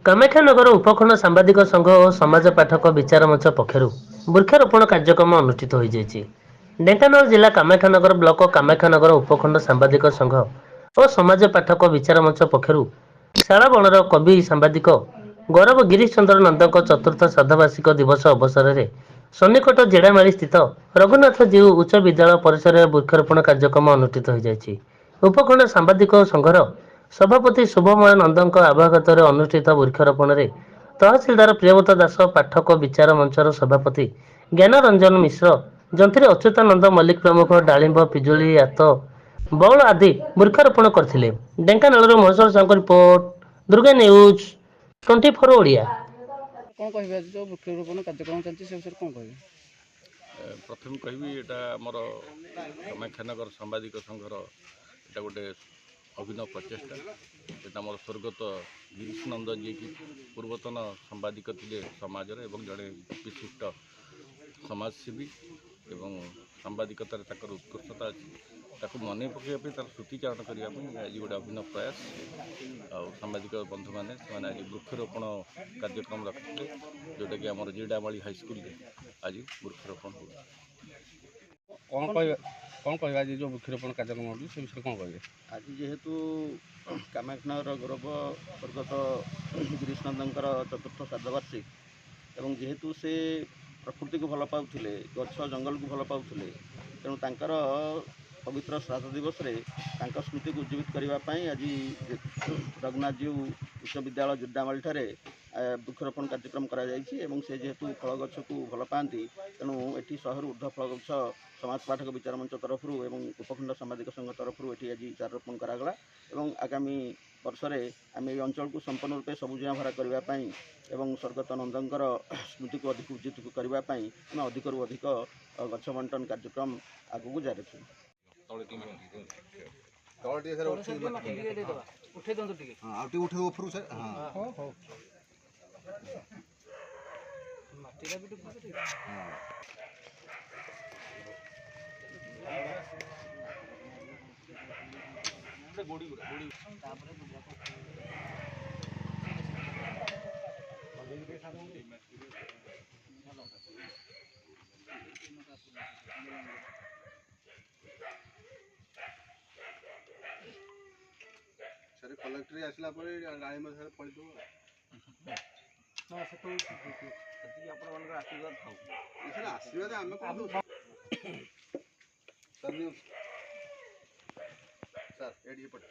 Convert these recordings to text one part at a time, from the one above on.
कामाख्यानगर उपखंड सांबादिक संघ और समाज पाठक विचार मंच पक्षर वृक्षारोपण कार्यक्रम अनुष्ठित हो ढेंकानाल जिला कामाख्यानगर ब्लॉक कामाख्यानगर उपखंड सांबादिक संघ और समाज पाठक विचार मंच पक्षर शालाबणर कवि सांबादिक गौरव गिरीश चंद्र नंदक चतुर्थ श्राद्धवार्षिक दिवस अवसर में सन्निकट जेड़ामाली स्थित रघुनाथ जीव उच्च विद्यालय परिसर में वृक्षारोपण कार्यक्रम अनुष्ठित हो उपखंड सांबादिक संघर सभापति शुभमय नंदक आभागत अनुष्ठित वृक्षारोपण में तहसिलदार प्रियव्रत दास पाठक विचार मंचर सभापति ज्ञानरंजन मिश्र जंत्री अच्युतानंद मल्लिक प्रमुख डालिंब पिजुली आत बौल आदि वृक्षारोपण करते। Dhenkanal Maheshwar Sahu report Durga news 24 Odia. कौन कह जो वृक्षारोपण कार्यक्रम चलती से विषय कौन कह प्रथम कहबी एटा आमर कामाख्यानगर सांबादिक संघर एटा गोटे अभिनव प्रचेषा एटा आमर स्वर्गत गिरीश नंदन जी की पूर्वतन सांबादिक थे समाज जड़े विशिष्ट समाजसेवी एवं सांबादिकतार उत्कृष्टता अच्छी मन पकड़ तार स्मृतिचारण करने आज गोटे अभिनव प्रयास सांबादिक बंधु मैंने आज वृक्षारोपण कार्यक्रम रखते जोटा कि आम जिडामाली हाईस्कल आज वृक्षारोपण हो कौन कह आज जो वृक्षारोपण कार्यक्रम हो से विषय कौन कहे आज जेहेतु कामाख्यानगर गौरव स्वर्गत गिरीश नंदनकर चतुर्थ श्राद्धवार्षिक एवं जेहेतु से प्रकृति को भल पाउले गछ जंगल को भल पाउले तेणु तांकर पवित्र श्राद्ध दिवस रे स्मृति को उज्जीवित करने आज रघुनाथ जीव उच्च विद्यालय जुड्डामाली ठारे वृक्षारोपण कार्यक्रम करा से जेहेतु फल गछ को भल पाती तेणु ये 100 ऊर्ध्व फल गछ समाज पाठक विचार मंच तरफ उपखंड सामाजिक संघ तरफ ये आज चार रोपण करागला एवं आगामी वर्ष में आम ये अंचल को संपूर्ण रूपे सबुजिया भरा करने एवं स्वर्गत नंदनकर स्मृति को अधिक उज्जीत करने आम अधिक अधिक गछ बंटन कार्यक्रम आगू जारी रखिए। कलेक्टर आसला गाड़ी में पड़ी आशीर्वाद आम सर एडिए पटे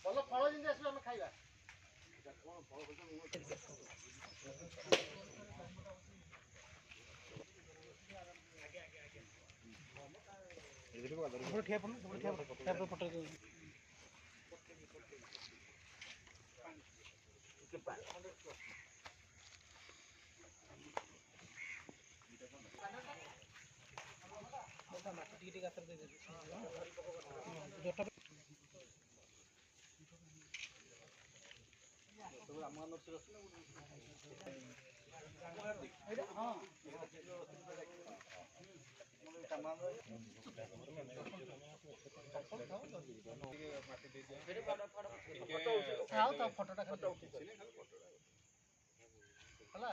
भल फल जमी आस खाଇବା ଥାଉ ତା ଫଟୋଟା ଖାଲି ହେଲା।